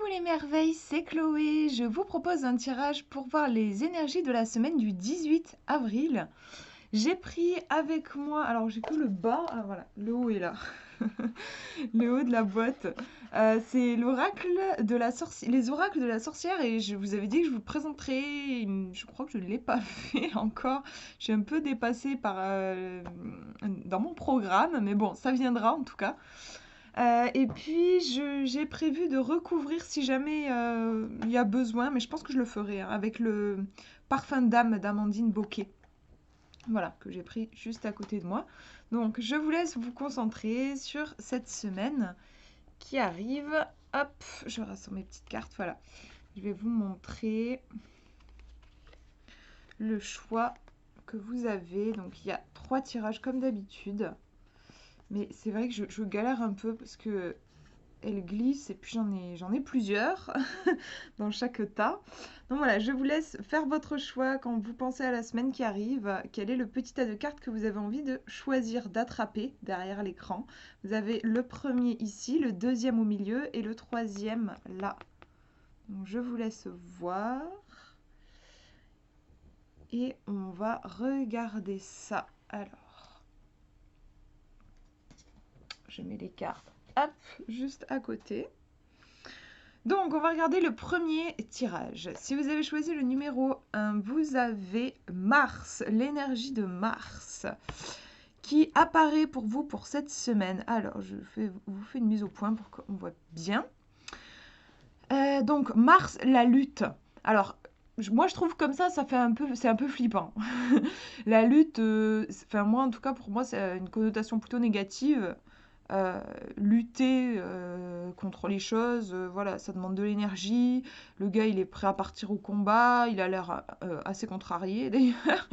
Coucou les merveilles, c'est Chloé. Je vous propose un tirage pour voir les énergies de la semaine du 18 avril. J'ai pris avec moi, alors j'ai que le bas, ah voilà, le haut est là, le haut de la boîte. C'est l'oracle de la sorcière, les oracles de la sorcière et je vous avais dit que je vous présenterai, je crois que je ne l'ai pas fait encore. Je suis un peu dépassée dans mon programme, mais bon, ça viendra en tout cas. Et puis, j'ai prévu de recouvrir si jamais il y a besoin, mais je pense que je le ferai hein, avec le parfum d'âme d'Amandine Bocquet. Voilà, que j'ai pris juste à côté de moi. Donc, je vous laisse vous concentrer sur cette semaine qui arrive. Hop, je rassemble mes petites cartes. Voilà, je vais vous montrer le choix que vous avez. Donc, il y a 3 tirages comme d'habitude. Mais c'est vrai que je galère un peu parce que elle glisse et puis j'en ai plusieurs dans chaque tas. Donc voilà, je vous laisse faire votre choix quand vous pensez à la semaine qui arrive. Quel est le petit tas de cartes que vous avez envie de choisir d'attraper derrière l'écran? Vous avez le premier ici, le deuxième au milieu et le troisième là. Donc je vous laisse voir. Et on va regarder ça. Alors, je mets les cartes, hop, juste à côté. Donc, on va regarder le premier tirage. Si vous avez choisi le numéro 1, vous avez Mars, l'énergie de Mars, qui apparaît pour vous pour cette semaine. Alors, vous fais une mise au point pour qu'on voit bien. Donc, Mars, la lutte. Alors, moi, je trouve comme ça fait c'est un peu flippant. La lutte, enfin, moi, en tout cas, pour moi, c'est une connotation plutôt négative. Lutter contre les choses, voilà, ça demande de l'énergie. Le gars, il est prêt à partir au combat, il a l'air assez contrarié d'ailleurs.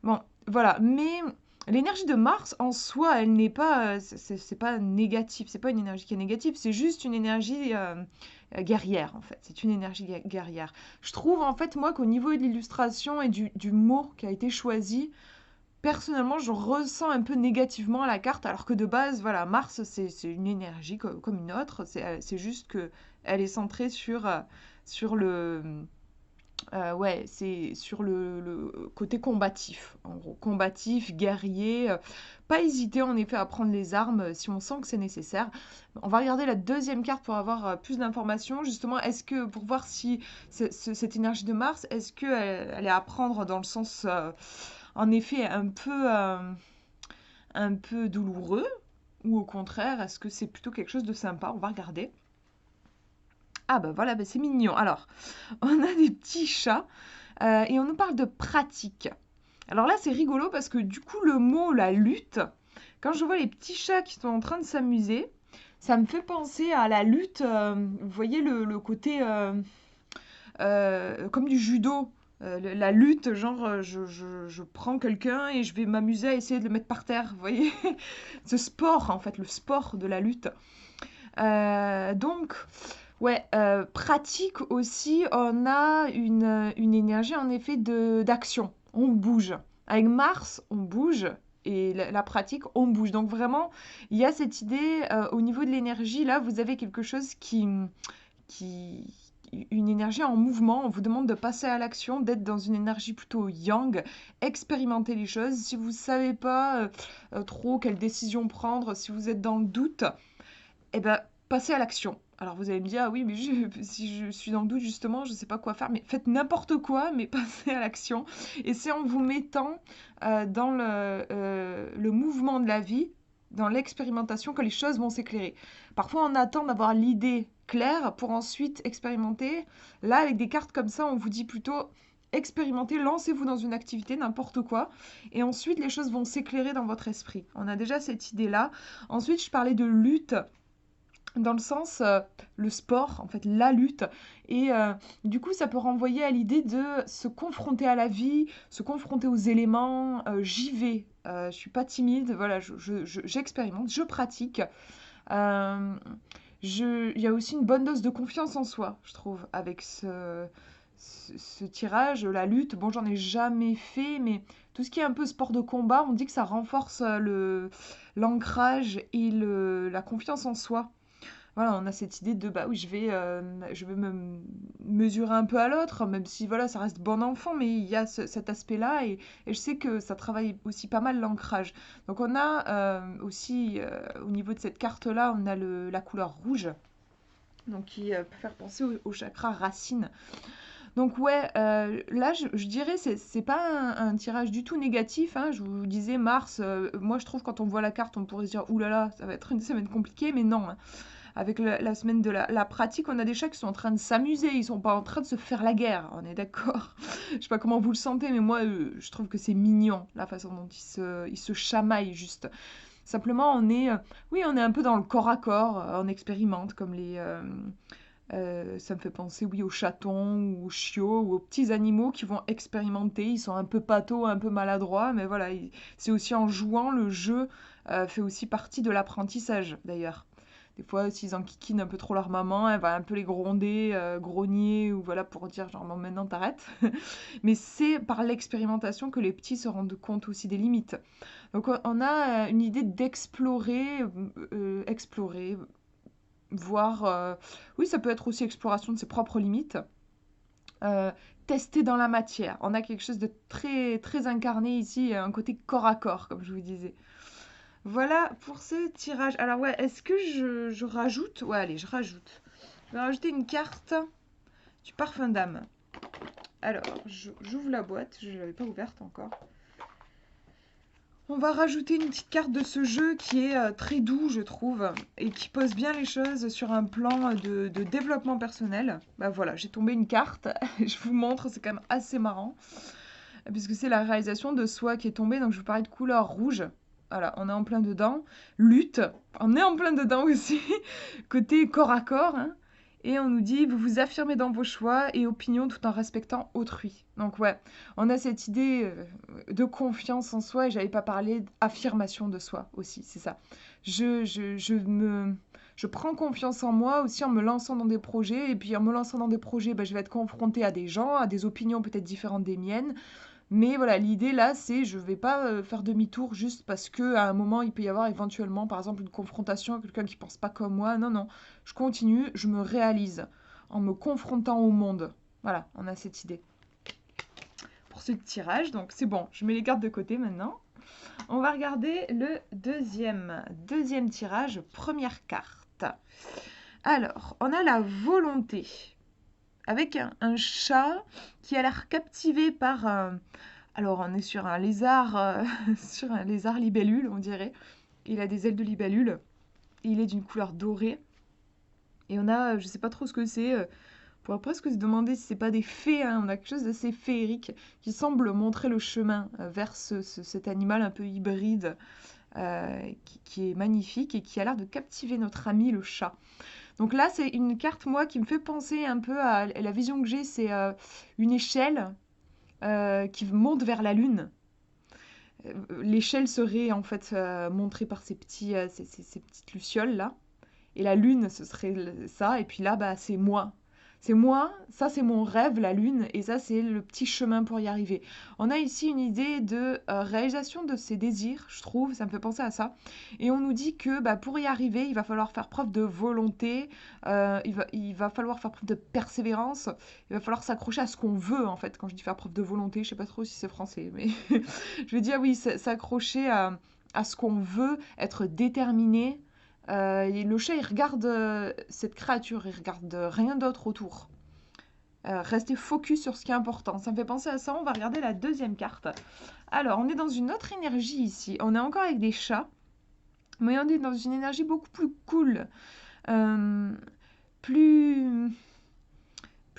Bon, voilà, mais l'énergie de Mars en soi, elle n'est pas, c'est pas négatif, c'est pas une énergie qui est négative, c'est juste une énergie guerrière en fait. C'est une énergie guerrière. Je trouve en fait moi qu'au niveau de l'illustration et du mot qui a été choisi, personnellement, je ressens un peu négativement la carte, alors que de base, voilà, Mars, c'est une énergie comme une autre. C'est juste que elle est centrée sur ouais, c'est sur le côté combatif, en gros, combatif, guerrier. Pas hésiter en effet à prendre les armes si on sent que c'est nécessaire. On va regarder la deuxième carte pour avoir plus d'informations. Justement, est-ce que pour voir si cette énergie de Mars, est-ce qu'elle elle est à prendre dans le sens en effet un peu douloureux, ou au contraire, est-ce que c'est plutôt quelque chose de sympa? On va regarder. Ah bah voilà, bah c'est mignon. Alors, on a des petits chats et on nous parle de pratique. Alors là, c'est rigolo parce que du coup, le mot la lutte, quand je vois les petits chats qui sont en train de s'amuser, ça me fait penser à la lutte. Vous voyez le côté comme du judo. La lutte, genre je prends quelqu'un et je vais m'amuser à essayer de le mettre par terre, vous voyez? Ce sport, en fait, le sport de la lutte. Donc, ouais, pratique aussi, on a une énergie en effet d'action. On bouge. Avec Mars, on bouge. Et la pratique, on bouge. Donc vraiment, il y a cette idée, au niveau de l'énergie, là, vous avez quelque chose qui, une énergie en mouvement. On vous demande de passer à l'action, d'être dans une énergie plutôt yang, expérimenter les choses. Si vous ne savez pas trop quelle décision prendre, si vous êtes dans le doute, eh ben, passez à l'action. Alors vous allez me dire, ah oui, mais si je suis dans le doute, justement, je ne sais pas quoi faire. Mais faites n'importe quoi, mais passez à l'action. Et c'est en vous mettant dans le mouvement de la vie, dans l'expérimentation, que les choses vont s'éclairer. Parfois, on attend d'avoir l'idée claire pour ensuite expérimenter. Là, avec des cartes comme ça, on vous dit plutôt expérimentez, lancez-vous dans une activité, n'importe quoi, et ensuite les choses vont s'éclairer dans votre esprit. On a déjà cette idée-là. Ensuite, je parlais de lutte dans le sens, le sport, en fait, la lutte. Et du coup, ça peut renvoyer à l'idée de se confronter à la vie, se confronter aux éléments. J'y vais, je suis pas timide, voilà, j'expérimente, je pratique. Euh, il y a aussi une bonne dose de confiance en soi, je trouve, avec ce tirage, la lutte. Bon, j'en ai jamais fait, mais tout ce qui est un peu sport de combat, on dit que ça renforce l'ancrage et la confiance en soi. Voilà, on a cette idée de, bah oui, je vais me mesurer un peu à l'autre, même si voilà, ça reste bon enfant, mais il y a cet aspect-là, et je sais que ça travaille aussi pas mal l'ancrage. Donc on a aussi, au niveau de cette carte-là, on a la couleur rouge, donc qui peut faire penser au chakra racine. Donc ouais, là je dirais c'est pas un tirage du tout négatif, hein. Je vous disais Mars, moi je trouve quand on voit la carte on pourrait se dire: «Ouh là là, ça va être une semaine compliquée», mais non, hein. Avec la semaine de la pratique, on a des chats qui sont en train de s'amuser, ils sont pas en train de se faire la guerre, on est d'accord? Je sais pas comment vous le sentez, mais moi, je trouve que c'est mignon, la façon dont ils se chamaillent juste. Simplement, oui, on est un peu dans le corps à corps, on expérimente comme ça me fait penser, oui, aux chatons ou aux chiots ou aux petits animaux qui vont expérimenter. Ils sont un peu pâteaux, un peu maladroits, mais voilà, c'est aussi en jouant, le jeu fait aussi partie de l'apprentissage d'ailleurs. Des fois, s'ils enquiquinent un peu trop leur maman, elle va un peu les gronder, grogner, ou voilà, pour dire genre, bon, maintenant t'arrêtes. Mais c'est par l'expérimentation que les petits se rendent compte aussi des limites. Donc on a une idée d'explorer, explorer, voir, oui, ça peut être aussi exploration de ses propres limites, euh, tester dans la matière. On a quelque chose de très, très incarné ici, un côté corps à corps, comme je vous disais. Voilà pour ce tirage. Alors ouais, est-ce que je rajoute? Ouais, allez, je rajoute. Je vais rajouter une carte du parfum d'âme. Alors, j'ouvre la boîte, je ne l'avais pas ouverte encore. On va rajouter une petite carte de ce jeu qui est très doux, je trouve, et qui pose bien les choses sur un plan de développement personnel. Bah voilà, j'ai tombé une carte, je vous montre, c'est quand même assez marrant, puisque c'est la réalisation de soi qui est tombée, donc je vous parlais de couleur rouge. Voilà, on est en plein dedans. Lutte, on est en plein dedans aussi, côté corps à corps, hein. Et on nous dit, vous vous affirmez dans vos choix et opinions tout en respectant autrui. Donc ouais, on a cette idée de confiance en soi, et j'avais pas parlé d'affirmation de soi aussi, c'est ça. Je prends confiance en moi aussi en me lançant dans des projets, et puis en me lançant dans des projets, bah, je vais être confrontée à des gens, à des opinions peut-être différentes des miennes, mais voilà, l'idée là, c'est je vais pas faire demi-tour juste parce que à un moment il peut y avoir éventuellement, par exemple, une confrontation avec quelqu'un qui pense pas comme moi. Non, non, je continue, je me réalise en me confrontant au monde. Voilà, on a cette idée. Pour ce tirage, donc c'est bon, je mets les cartes de côté maintenant. On va regarder le deuxième tirage, première carte. Alors, on a la volonté avec un chat qui a l'air captivé par alors on est sur un lézard sur un lézard libellule, on dirait. Il a des ailes de libellule. Il est d'une couleur dorée. Et on a, je sais pas trop ce que c'est. On pourrait presque se demander si c'est pas des fées, hein. On a quelque chose d'assez féerique qui semble montrer le chemin vers cet animal un peu hybride qui est magnifique et qui a l'air de captiver notre ami le chat. Donc là, c'est une carte, moi, qui me fait penser un peu à la vision que j'ai, c'est une échelle qui monte vers la lune. L'échelle serait en fait montrée par ces petites lucioles là. Et la lune, ce serait ça. Et puis là, bah, c'est moi. C'est moi, ça c'est mon rêve, la lune, et ça c'est le petit chemin pour y arriver. On a ici une idée de réalisation de ses désirs, je trouve, ça me fait penser à ça. Et on nous dit que bah, pour y arriver, il va falloir faire preuve de volonté, il va falloir faire preuve de persévérance, il va falloir s'accrocher à ce qu'on veut en fait. Quand je dis faire preuve de volonté, je sais pas trop si c'est français, mais je veux dire oui, s'accrocher à ce qu'on veut, être déterminé. Et le chat, il regarde cette créature, il regarde rien d'autre autour. Rester focus sur ce qui est important. Ça me fait penser à ça. On va regarder la deuxième carte. Alors, on est dans une autre énergie ici. On est encore avec des chats, mais on est dans une énergie beaucoup plus cool, euh, plus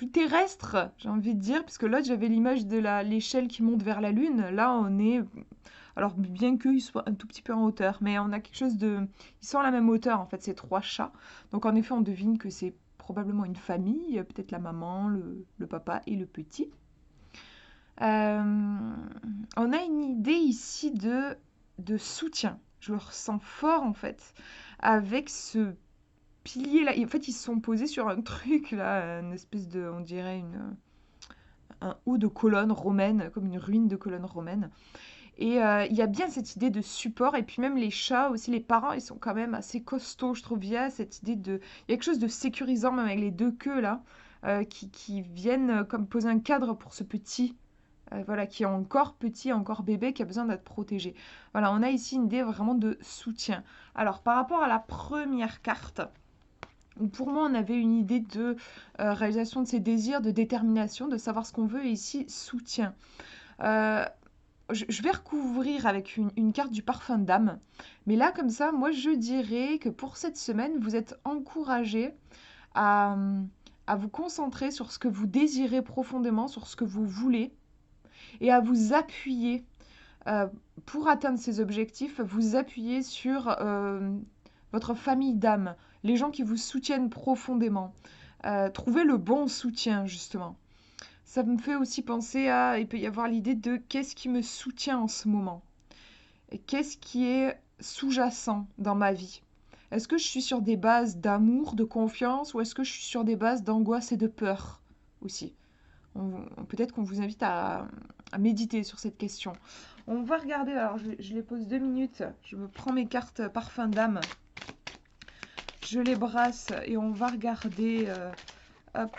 plus terrestre, j'ai envie de dire, parce que là j'avais l'image de l'échelle qui monte vers la lune. Là, on est alors bien qu'il soit un tout petit peu en hauteur, mais on a quelque chose de... Ils sont à la même hauteur, en fait, ces trois chats. Donc en effet, on devine que c'est probablement une famille, peut-être la maman, le papa et le petit. Euh, on a une idée ici de soutien. Je le ressens fort, en fait, avec ce pilier là. En fait, ils se sont posés sur un truc là, une espèce de, on dirait un haut de colonne romaine, comme une ruine de colonne romaine. Et il y a bien cette idée de support. Et puis même les chats aussi, les parents, ils sont quand même assez costauds, je trouve. Il y a cette idée de... Il y a quelque chose de sécurisant, même avec les deux queues, là, qui viennent comme poser un cadre pour ce petit, voilà, qui est encore petit, encore bébé, qui a besoin d'être protégé. Voilà, on a ici une idée vraiment de soutien. Alors, par rapport à la première carte, où pour moi, on avait une idée de réalisation de ses désirs, de détermination, de savoir ce qu'on veut, et ici, soutien. Euh, je vais recouvrir avec une carte du parfum d'âme. Mais là, comme ça, moi, je dirais que pour cette semaine, vous êtes encouragé à, à vous concentrer sur ce que vous désirez profondément, sur ce que vous voulez, et à vous appuyer euh, pour atteindre ces objectifs, vous appuyer sur votre famille d'âme, les gens qui vous soutiennent profondément. Trouvez le bon soutien, justement. Ça me fait aussi penser à, il peut y avoir l'idée de qu'est-ce qui me soutient en ce moment? Et qu'est-ce qui est sous-jacent dans ma vie? Est-ce que je suis sur des bases d'amour, de confiance, ou est-ce que je suis sur des bases d'angoisse et de peur aussi? Peut-être qu'on vous invite à méditer sur cette question. On va regarder, alors je les pose 2 minutes, je me prends mes cartes parfum d'âme, je les brasse et on va regarder, hop,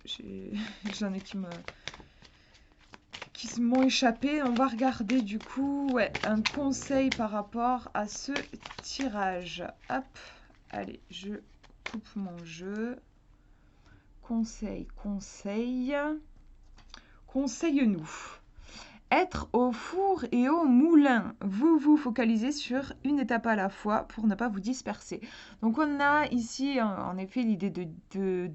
j'en ai qui m'ont échappé. On va regarder du coup, ouais, un conseil par rapport à ce tirage. Hop, allez, je coupe mon jeu. Conseil, conseille-nous. Être au four et au moulin. Vous vous focalisez sur une étape à la fois pour ne pas vous disperser. Donc on a ici en effet l'idée de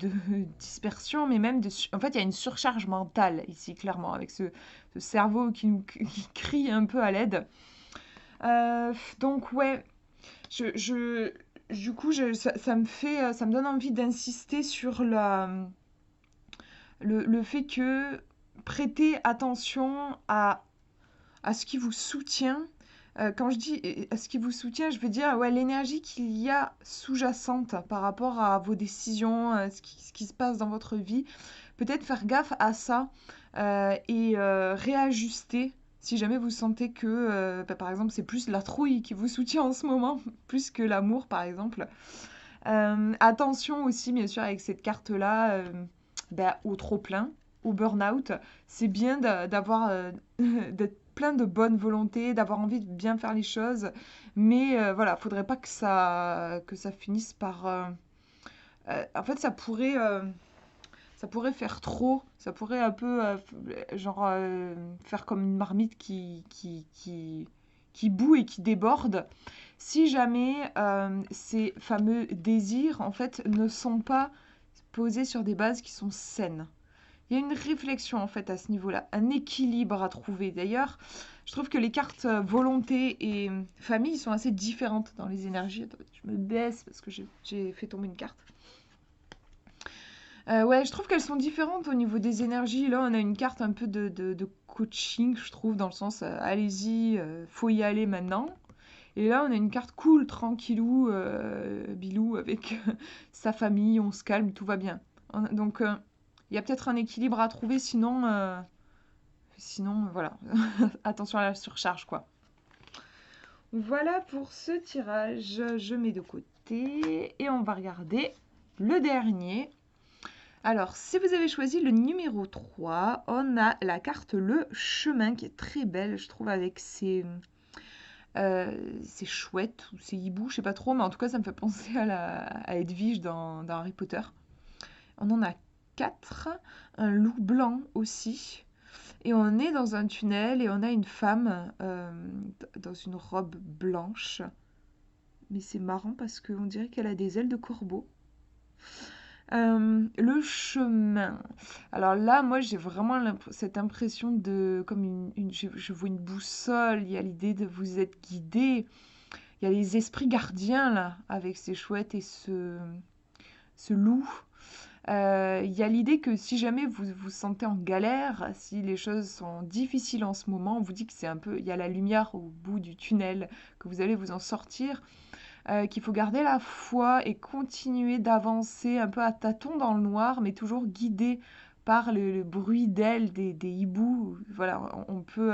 dispersion, mais même en fait il y a une surcharge mentale ici clairement avec ce cerveau qui crie un peu à l'aide. Donc ouais, du coup ça me donne envie d'insister sur le fait que prêtez attention à ce qui vous soutient. Quand je dis à ce qui vous soutient, je veux dire ouais, l'énergie qu'il y a sous-jacente par rapport à vos décisions, ce qui se passe dans votre vie. Peut-être faire gaffe à ça et réajuster si jamais vous sentez que, par exemple, c'est plus la trouille qui vous soutient en ce moment, plus que l'amour, par exemple. Attention aussi, bien sûr, avec cette carte-là, au trop-plein, au burn-out. C'est bien d'avoir, d'être plein de bonne volonté, d'avoir envie de bien faire les choses, mais voilà, faudrait pas que ça finisse par... en fait, ça pourrait faire trop, ça pourrait un peu, faire comme une marmite qui bout et qui déborde, si jamais ces fameux désirs, en fait, ne sont pas posés sur des bases qui sont saines. Il y a une réflexion, en fait, à ce niveau-là, un équilibre à trouver. D'ailleurs, je trouve que les cartes volonté et famille sont assez différentes dans les énergies. Attendez, je me baisse parce que j'ai fait tomber une carte. Ouais, je trouve qu'elles sont différentes au niveau des énergies. Là, on a une carte un peu de coaching, je trouve, dans le sens allez-y, faut y aller maintenant. Et là, on a une carte cool, tranquillou, bilou, avec sa famille, on se calme, tout va bien. Donc, il y a peut-être un équilibre à trouver, sinon voilà, attention à la surcharge, quoi. Voilà pour ce tirage, je mets de côté et on va regarder le dernier. Alors, si vous avez choisi le numéro 3, on a la carte Le Chemin qui est très belle, je trouve, avec ses chouettes ou ses hiboux, je sais pas trop, mais en tout cas, ça me fait penser à Edwige dans Harry Potter. On en a 4, un loup blanc aussi. Et on est dans un tunnel et on a une femme dans une robe blanche. Mais c'est marrant parce qu'on dirait qu'elle a des ailes de corbeau. Le chemin. Alors là, moi, j'ai vraiment cette impression de... Comme je vois une boussole, il y a l'idée de vous être guidé. Il y a les esprits gardiens, là, avec ces chouettes et ce loup. Il y a l'idée que si jamais vous vous sentez en galère, si les choses sont difficiles en ce moment, on vous dit que c'est un peu... Il y a la lumière au bout du tunnel, que vous allez vous en sortir. Qu'il faut garder la foi et continuer d'avancer un peu à tâtons dans le noir, mais toujours guidé par le bruit d'ailes des hiboux. Voilà, on peut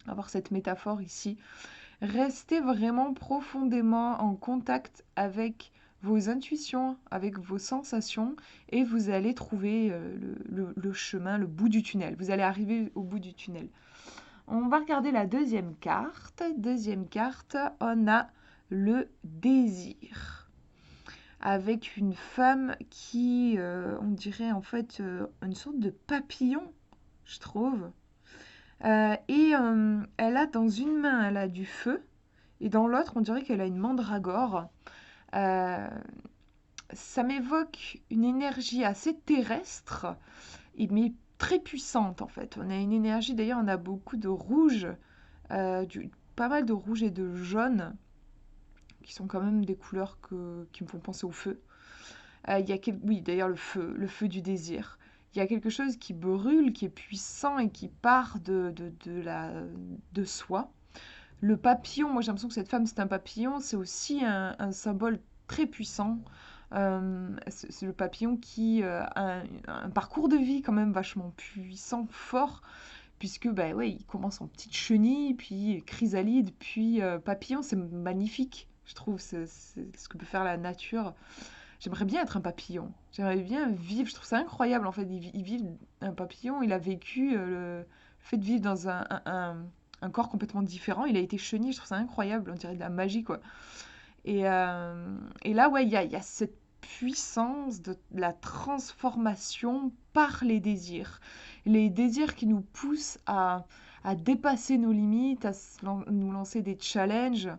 avoir cette métaphore ici. Restez vraiment profondément en contact avec vos intuitions, avec vos sensations, et vous allez trouver le chemin, le bout du tunnel. Vous allez arriver au bout du tunnel. On va regarder la deuxième carte. Deuxième carte, on a le désir. Avec une femme qui, on dirait en fait, une sorte de papillon, je trouve. Elle a dans une main, elle a du feu, et dans l'autre, on dirait qu'elle a une mandragore. Euh, Ça m'évoque une énergie assez terrestre, mais très puissante en fait. On a une énergie, d'ailleurs, on a beaucoup de rouge, pas mal de rouge et de jaune, qui sont quand même des couleurs qui me font penser au feu. Oui, d'ailleurs, le feu du désir. Il y a quelque chose qui brûle, qui est puissant et qui part de soi. Le papillon, moi j'ai l'impression que cette femme c'est un papillon, c'est aussi un symbole très puissant. C'est le papillon qui a un parcours de vie quand même vachement puissant, fort, puisque bah, ouais, il commence en petite chenille, puis chrysalide, puis papillon, c'est magnifique, je trouve, c'est ce que peut faire la nature. J'aimerais bien être un papillon, j'aimerais bien vivre, je trouve ça incroyable en fait, il vit un papillon, il a vécu le fait de vivre dans un corps complètement différent, il a été chenille, je trouve ça incroyable, on dirait de la magie quoi. Et là, ouais, il y a cette puissance de la transformation par les désirs. Les désirs qui nous poussent à dépasser nos limites, nous lancer des challenges.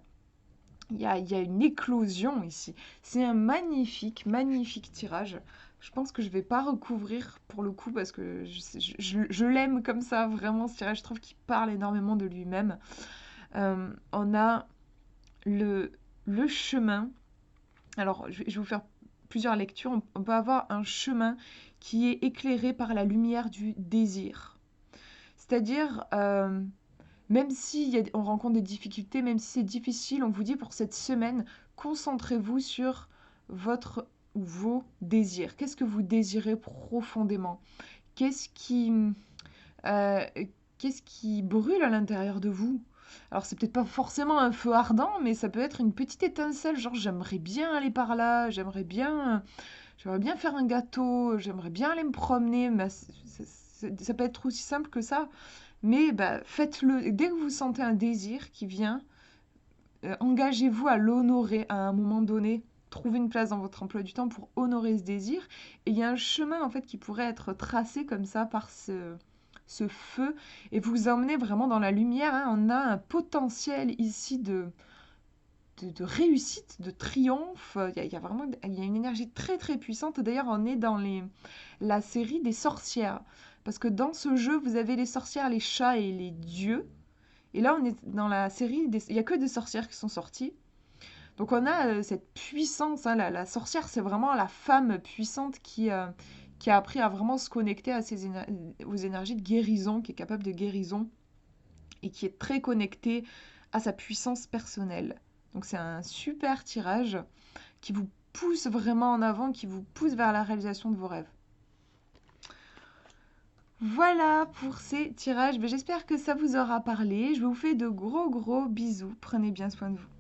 Il y a une éclosion ici. C'est un magnifique, magnifique tirage. Je pense que je vais pas recouvrir pour le coup parce que je l'aime comme ça, vraiment ce tirage. Je trouve qu'il parle énormément de lui-même. On a le, le chemin. Alors, je vais vous faire plusieurs lectures. On peut avoir un chemin qui est éclairé par la lumière du désir. C'est-à-dire, même si on rencontre des difficultés, même si c'est difficile, on vous dit pour cette semaine, concentrez-vous sur votre ou vos désirs. Qu'est-ce que vous désirez profondément? Qu'est-ce qui, euh, qu'est-ce qui brûle à l'intérieur de vous? Alors c'est peut-être pas forcément un feu ardent, mais ça peut être une petite étincelle, genre j'aimerais bien aller par là, j'aimerais bien faire un gâteau, j'aimerais bien aller me promener, mais ça peut être aussi simple que ça. Mais bah, faites-le. Dès que vous sentez un désir qui vient, engagez-vous à l'honorer à un moment donné. Trouvez une place dans votre emploi du temps pour honorer ce désir. Et il y a un chemin en fait qui pourrait être tracé comme ça par ce feu et vous emmener vraiment dans la lumière. Hein. On a un potentiel ici de réussite, de triomphe. Il y a vraiment il y a une énergie très très puissante. D'ailleurs, on est dans la série des sorcières. Parce que dans ce jeu, vous avez les sorcières, les chats et les dieux. Et là, on est dans la série, il n'y a que des sorcières qui sont sorties. Donc on a cette puissance, hein, la sorcière, c'est vraiment la femme puissante qui a appris à vraiment se connecter à aux énergies de guérison, qui est capable de guérison et qui est très connectée à sa puissance personnelle. Donc c'est un super tirage qui vous pousse vraiment en avant, qui vous pousse vers la réalisation de vos rêves. Voilà pour ces tirages. J'espère que ça vous aura parlé. Je vous fais de gros bisous. Prenez bien soin de vous.